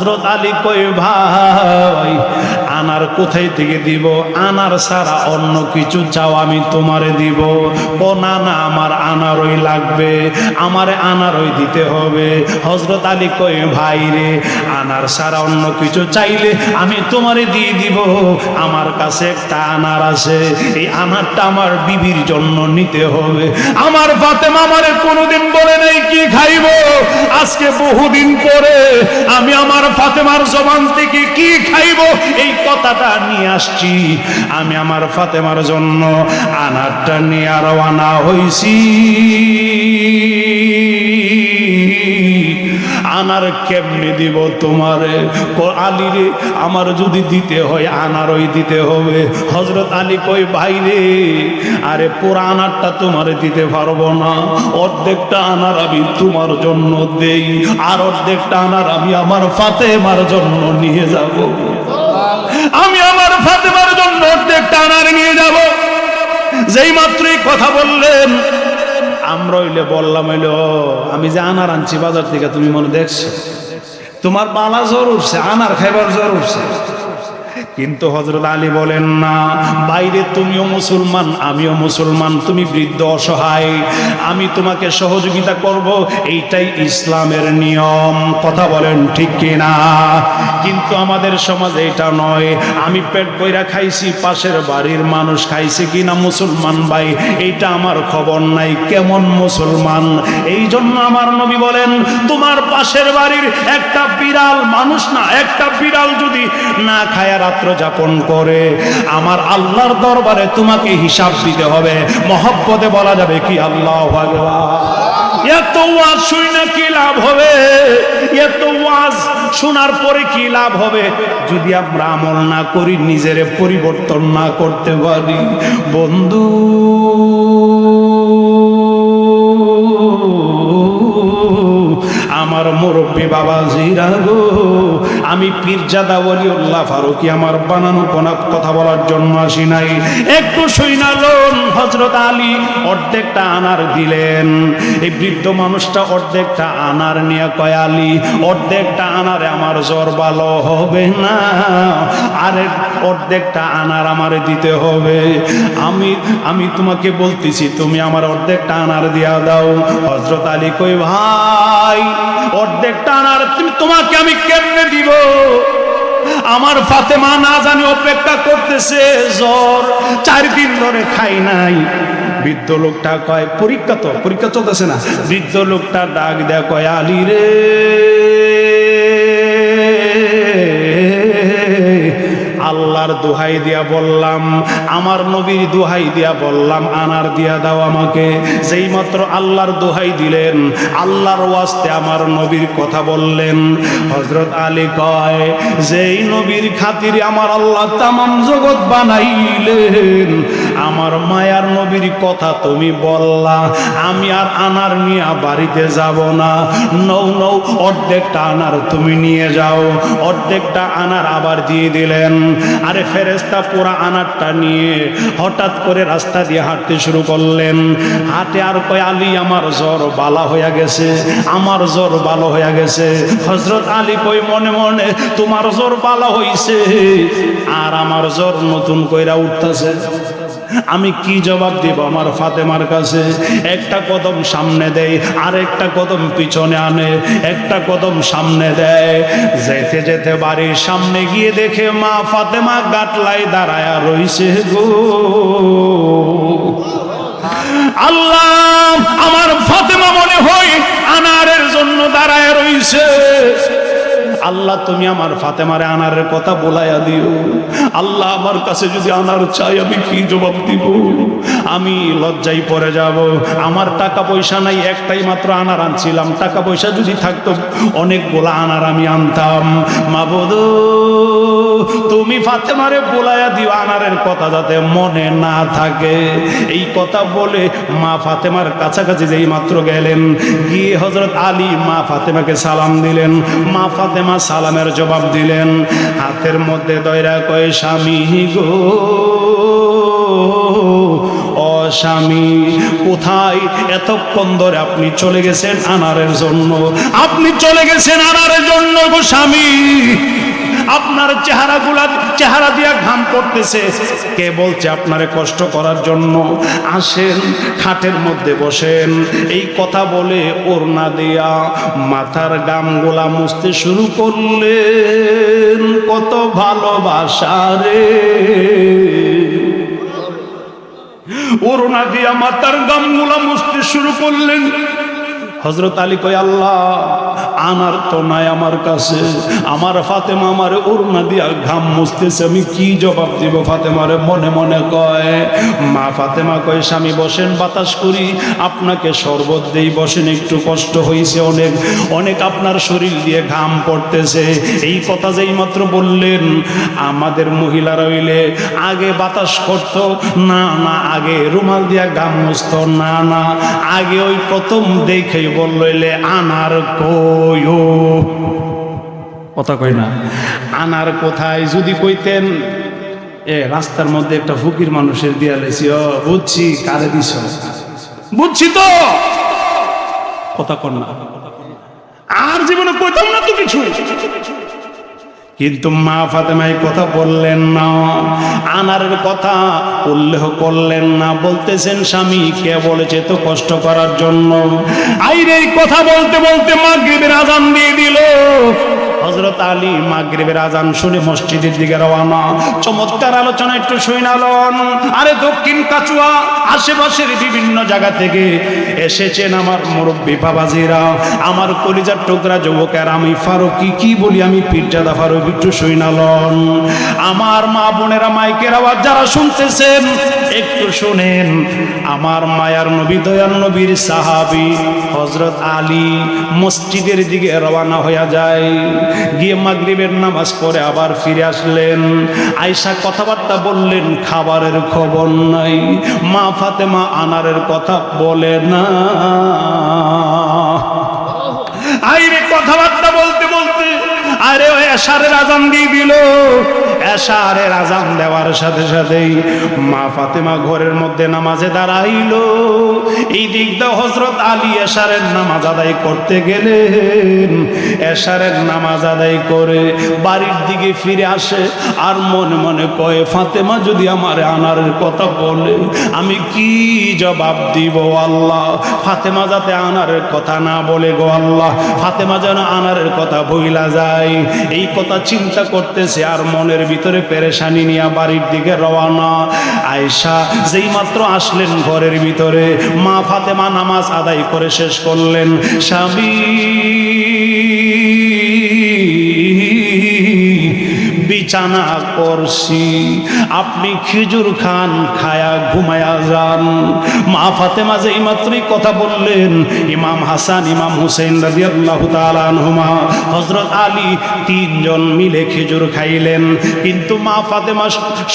হযরত আলী কই ভাই আনার কোথায় থেকে দিব, আনার ছাড়া অন্য কিছু চাও আমি তোমারে দিব। ও না না আমার আনারই লাগবে, আমারে আনারই দিতে হবে। হযরত আলী কই ভাই রে আনার ছাড়া অন্য কিছু চাইলে আমি তোমারে দিয়ে দিব। আমার কাছে একটা আনার আছে, এই আনারটা আমার বিবির জন্য নিতে হবে। আমার ফাতেমা আমারে কোনোদিন বলে নাই কি খাইব, আজকে বহুদিন পরে আমি আমার ফাতেমার জবান থেকে কি খাইব এই কথাটা নিয়ে আসছি। আমি আমার ফাতেমার জন্য আনারটা নিয়ে রওনা হইছি। আনার কেমনে দিব তোমারে? আলী রে আমার যদি দিতে হয় আনারই দিতে হবে। হযরত আলী কই ভাই রে আরে পুরা আনারটা তোমারে দিতে পারবো না, অর্ধেকটা আনার আমি তোমার জন্য দেই, আর অর্ধেকটা আনার আমি আমার ফাতেমার জন্য নিয়ে যাব। আমি আমার ফাতেমার জন্য অর্ধেকটা আনার নিয়ে যাব। যেই মাত্রই কথা বললেন আমরা হইলে বললাম হইলো আমি যে আনার আনছি বাজার থেকে তুমি মনে দেখছো, তোমার বালা জ্বর উঠছে, আনার খাইবার জ্বর উঠছে। কিন্তু হযরত আলী বলেন না, বাইরে তুমিও মুসলমান আমিও মুসলমান, তুমি বৃদ্ধ অসহায়, আমি তোমাকে সহযোগিতা করব, এইটাই ইসলামের নিয়ম। কথা বলেন ঠিক কিনা? কিন্তু আমাদের সমাজে এটা নয়। আমি পেট বইরা খাইছি, পাশের বাড়ির মানুষ খাইছে কিনা মুসলমান ভাই এইটা আমার খবর নাই, কেমন মুসলমান। এই জন্য আমার নবী বলেন তোমার পাশের বাড়ির একটা বিড়াল, মানুষ না একটা বিড়াল যদি না খায় রাত্র যাপন করে আমার আল্লাহর দরবারে তোমাকে হিসাব দিতে হবে। মহব্বতে বলা যাবে কি আল্লাহু আকবার। এত ওয়াজ শুনে কি লাভ হবে? এত ওয়াজ শোনার পরে কি লাভ হবে যদি আমরা আমল না করি, নিজের পরিবর্তন না করতে পারি? বন্ধু আমার মুরব্বী বাবাজিরা গো, আমি পীরজাদা ওলিউল্লাহ ফারুকী আমার বানানো কোনা কথা বলার জন্য আসি নাই। একটু শুনালেন হযরত আলী অর্ধেকটা আনার দিলেন। এই বৃদ্ধ মানুষটা অর্ধেকটা আনার নিয়ে কয় আলী অর্ধেকটা আনারে আমার জ্বর ভালো হবে না, আরে অর্ধেকটা আনার আমারে দিতে হবে। আমি তোমাকে বলতেছি তুমি আমার অর্ধেকটা আনার দিয়া দাও। হযরত আলী কই ভাই অর্ধেকটা আনার তোমাকে আমি কেমনে দিব? আমার ফাতেমা না জানি অপেক্ষা করতেছে, জ্বর 4 দিন ধরে খাই নাই। বৃদ্ধ লোকটা কয় পরীক্ষা চলতেছে না। বৃদ্ধ লোকটা ডাক দেয়া কয় আলী রে আল্লাহর দোহাই দিয়া বললাম, আমার নবীর দোহাই দিয়া বললাম আনার দিয়া দাও আমাকে। যেই মাত্র আল্লাহর দোহাই দিলেন, আল্লাহর ওয়াস্তে আমার নবীর কথা বললেন। হযরত আলী কয় যেই নবীর খাতিরে আমার আল্লাহ তামাম জগৎ বানাইলেন, আমার মায়ার নবীর কথা তুমি বললা, আমি আর আনার নিয়ে বাড়িতে যাব না। নৌ অর্ধেকটা আনার তুমি নিয়ে যাও। অর্ধেকটা আনার আবার দিয়ে দিলেন। আরে ফেরেশতা পুরা আনারটা নিয়ে হঠাৎ করে রাস্তা দিয়ে হাঁটতে শুরু করলেন। হাঁটে আর কয় আলী আমার জ্বর বালা হইয়া গেছে, আমার জ্বর ভালো হইয়া গেছে। হযরত আলী কই মনে মনে তোমার জ্বর বালা হইছে আর আমার জ্বর নতুন কইরা উঠতেছে। আমি কি জবাব দেব আমার ফাতেমার কাছে? একটা কদম সামনে দেয়, আর একটা কদম পিছনে আনে, একটা কদম সামনে দেয়। যেতে যেতে বাড়ির সামনে গিয়ে দেখে মা ফাতেমা গাটলাই দাঁড়ায়া রইছে গো। আল্লাহ আমার ফাতেমা মনে হয় আনারের জন্য দাঁড়ায়া রইছে। আল্লাহ তুমি আমার ফাতেমারে আনারের কথা বলাইয়া দিও। আল্লাহ আমার কাছে যদি আনার চাই আমি কি জবাব দিব? আমি লজ্জায় পড়ে যাব। আমার টাকা পয়সা নাই, একটাই মাত্র আনার আনছিলাম। টাকা পয়সা যদি থাকতো অনেকগুলা আনার আমি আনতাম। মাবুদ তুমি ফাতেমারে বলাইয়া দিও আনারের কথা যাতে মনে না থাকে। এই কথা বলে মা ফাতেমার কাছাকাছি যেই মাত্র গেলেন, গিয়ে হযরত আলী মা ফাতেমাকে সালাম দিলেন। মা ফাতেমা সালামের জবাব দিলেন, হাতের মধ্যে দয়রা কয় স্বামী গো, ও স্বামী কোথায়? এতক্ষণ ধরে আপনি চলে গেছেন আনারের জন্য, আপনি চলে গেছেন আনারের জন্য গো স্বামী। আপনার চেহারা দিয়া ঘাম পড়তেছে, কে বলছে আপনারে কষ্ট করার জন্য? আসেন খাটের মধ্যে বসেন। এই কথা বলে ওড়না দিয়া মাথার গামগুলা মুছতে শুরু করলেন। কত ভালোবাসা রে! ওড়না দিয়া মাথার গামগুলা মুছতে শুরু করলেন। হযরত আলী কয়, আল্লাহ আনার তো নাই আমার কাছে, আমার ফাতেমা আমারে ওড়না দিয়া ঘাম মুছতেছে, আমি কি জবাব দিব ফাতেমারে? মনে মনে কয়, মা ফাতেমা কয়, স্বামী বসেন বাতাস করি, আপনাকে শরবত দেই, বসেন, একটু কষ্ট হয়েছে অনেক অনেক, আপনার শরীর দিয়ে ঘাম পড়তেছে। এই কথা যেই মাত্র বললেন, আমাদের মহিলারা হইলে আগে বাতাস করত না, না আগে রুমাল দিয়া ঘাম মুছত না, না আগে ওই প্রথম দেখেই বলল এলে আনার কই, কথা কই না, আনার কোথায়? যদি কইতেন রাস্তার মধ্যে একটা ফকির মানুষের দিয়া লেছি, বুঝছি কারে দিছ, বুঝছি তো, কথা কর না, আর জীবনে কইতাম না তো কিছু। কিন্তু মা ফাতেমাই কথা বললেন না, আনারের কথা উল্লেখ করলেন না। বলতেছেন, স্বামী কে বলেছে তো কষ্ট করার জন্য? আইরে এই কথা বলতে বলতে মাগরিবের আজান দিয়ে দিল। হযরত আলী মাগরিবের আজান শুনে মসজিদের দিকে রওনা। চমৎকার আলোচনা একটু শুনালেন। আরে দক্ষিণ কাচুয়া আশেপাশের বিভিন্ন জায়গা থেকে এসেছেন আমার মুরব্বী বাবাজিরা, আমার কলিজার টুকরা যুবকের, আমি ফারুকি কি বলি, আমি পীরজাদা ফারুক, একটু শুনালেন। আমার মা বোনেরা, মাইকের আওয়াজ যারা শুনতেছেন একটু শুনেন। আমার মায়ার নবী, দয়ার নবীর সাহাবী হযরত আলী মসজিদের দিকে রওনা হয়ে যায়। গিয়ে মাগরিবের নামাজ পড়ে আবার ফিরে আসলেন। আয়েশা কথাবার্তা বললেন, খাবারের খবর নাই। মা ফাতেমা আনারের কথা বলে না। আইরে কথাবার্তা বলতে বলতে আরে ওই এশারের আজান দিয়ে দিল। এশারের আজান দেওয়ার সাথে সাথেই মা ফাতেমা ঘরের মধ্যে নামাজে দাঁড়াইল। এই দিক দিয়ে হযরত আলী এশারের নামাজ আদায় করতে গেলেন। এশারের নামাজ আদায় করে বাড়ির দিকে ফিরে আসে আর মনে মনে কয়, ফাতেমা যদি আমার আনারের কথা বলে আমি কি জবাব দিব আল্লাহ? ফাতেমা যাতে আনারের কথা না বলে গো আল্লাহ, ফাতেমা যেন আনারের কথা ভুইলা যায়। এই কথা চিন্তা করতেছে আর মনের ভিতরে পেরেশানি নিয়ে বাড়ির দিকে রওনা। আয়েশা যেই মাত্র আসলেন ঘরের ভিতরে, মা ফাতেমা নামাজ আদায় করে শেষ করলেন। স্বামী বিছানা করছি, আপনি খেজুর খান, খায়া ঘুমায়া যান। মা ফাতেমা যে মাত্রই কথা বললেন, ইমাম হাসান ইমাম হুসেন রাদিয়াল্লাহু তাআলা আনহুমা হযরত আলী তিনজন মিলে খেজুর খাইলেন। কিন্তু মা ফাতেমা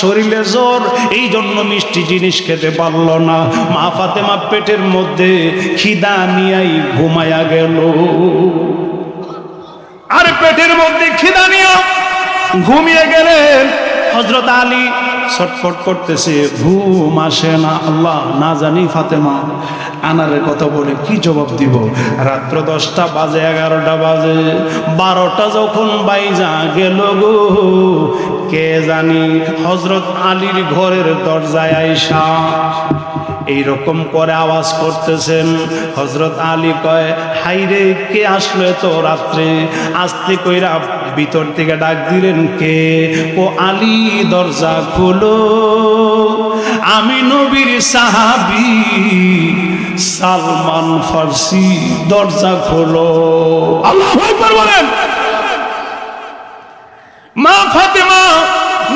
শরীরে জ্বর, এই জন্য মিষ্টি জিনিস খেতে পারল না। মা ফাতেমা পেটের মধ্যে খিদা নিয়াই ঘুমায়া গেল। আর পেটের মধ্যে খিদা নিয়া ঘুমিয়ে গেলেন। হযরত আলী ছটফট করতেছে, ঘুম আসে না। আল্লাহ, না জানি ফাতেমা আনারের কথা বলে কি জবাব দিব। রাত্র 10টা বাজে, 11টা বাজে, 12টা যখন বাইজা গেল গো, কে জানি হযরত আলীর ঘরের দরজায় আয়েশা এইরকম করে আওয়াজ করতেছেন। হযরত আলী কয়, হাইরে কে আসলো এত রাত্রে? আস্তে কইরা ভিতর থেকে ডাক দিলেন, কে? ও আলী, দরজা খোলো, আমি নবীর সাহাবী সালমান ফার্সি, দরজা খোলো। আল্লাহু আকবার বলেন। মা ফাতেমা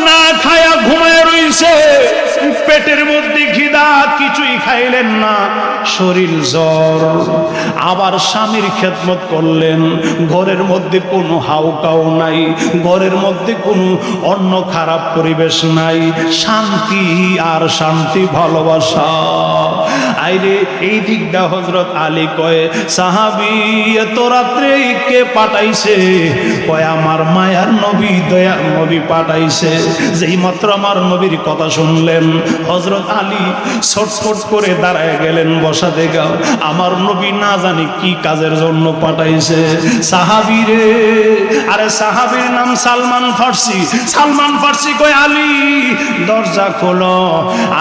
না খায়া ঘুমায় রইছে, পেটের মধ্যে খিদা, কিছুই খাইলেন না, শরীর জ্বর। আবার স্বামীর খেদমত করলেন। ঘরের মধ্যে কোনো হাউকাও নাই, ঘরের মধ্যে কোনো অন্য খারাপ পরিবেশ নাই, শান্তি আর শান্তি, ভালোবাসা। হাইরে এই দিকটা হযরত আলী কয় সাহাবী এত রাত্রে কে পাঠাইছে? কয় আমার মায়ার নবী দয়ার নবী পাঠাইছে। যেই মাত্র আমার নবীর কথা শুনলেন হযরত আলী ছটফট করে দাঁড়ায় গেলেন বসা থেকে। আমার নবী না জানি কি কাজের জন্য পাঠাইছে। সাহাবী রে, আরে সাহাবীর নাম সালমান ফার্সি। সালমান ফার্সি কয় আলী দরজা খোলো।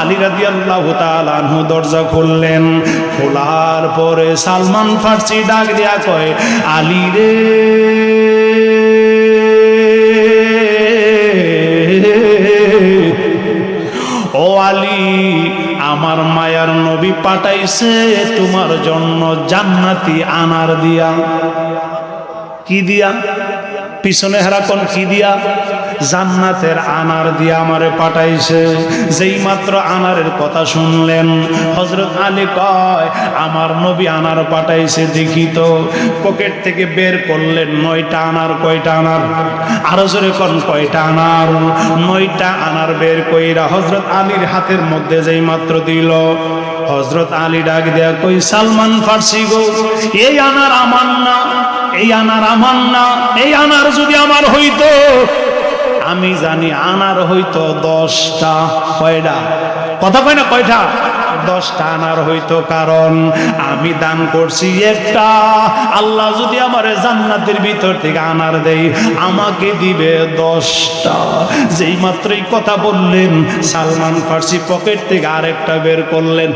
আলী রাদিয়াল্লাহু তাআলা আনহু দরজা খুললেন। খোলার পরে সালমান ফার্সি ডাক দিয়া কয় আলী রে, ও আলী আমার মায়ার নবী পাঠাইছে তোমার জন্য জান্নাতি আনার দিয়া। কি দিয়া? পিছনে হেরাকন কি দিয়া? জান্নাতের আনার দিয়া আমারে পাঠাইছে। যেই মাত্র আনারের কথা শুনলেন হযরত আলী কয় আমার নবী আনার পাঠাইছে দেখি তো। পকেট থেকে বের করলেন 9টা আনার। কয়টা আনার? আরো জোরে কোন কয়টা আনার? 9টা আনার বের কইরা হযরত আলীর হাতের মধ্যে যেই মাত্র দিল হযরত আলী ডাক দেয়া কই সালমান ফার্সি গো, এই আনার আমার না, এই আনার আমার না। এই আনার যদি আমার হইতো, আমি জানি আনার হইতো 10টা। কয়টা? কথা কয় না কয়টা? 10টা আনার হইতো, কারণ আমি দান করছি একটা। আল্লাহ যদি আমার জান্নাতের ভিতর থেকে আনার দেই আমাকে দিবে 10টা। যেই মাত্রই কথা বললেন সালমান ফার্সি পকেট থেকে আরেকটা বের করলেন।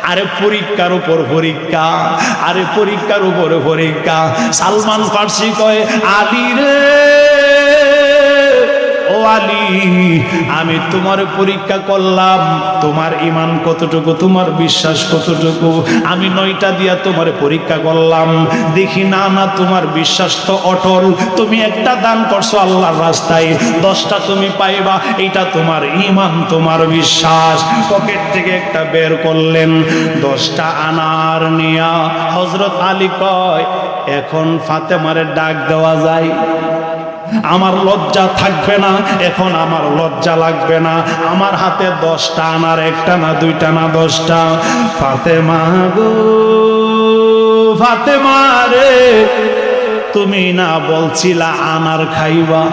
আরে পরীক্ষার উপর পরীক্ষা, আরে পরীক্ষার উপরে পরীক্ষা। সালমান ফার্সি কয় আলী রে, ও আলী আমি তোমার পরীক্ষা করলাম, তোমার ঈমান কতটুকু, তোমার বিশ্বাস কতটুকু। আমি 9টা দিয়া তোমার পরীক্ষা করলাম, দেখি না না তোমার বিশ্বাস তো অটল। তুমি একটা দান করছো আল্লাহর রাস্তায়, 10টা তুমি পাইবা, এইটা তোমার ঈমান, তোমার বিশ্বাস। পকেট থেকে একটা বের করলেন 10টা আনার নিয়া হযরত আলী কয় এখন ফাতেমারে ডাক দেওয়া যায়, আমার লজ্জা থাকবে না, এখন আমার লজ্জা লাগবে না। আমার হাতে 10টা আনার, একটা না, 2টা না, 10টা। ফাতেমা গো, ফাতেমা রে, তুমি না বলছিলা আনার খাইবা?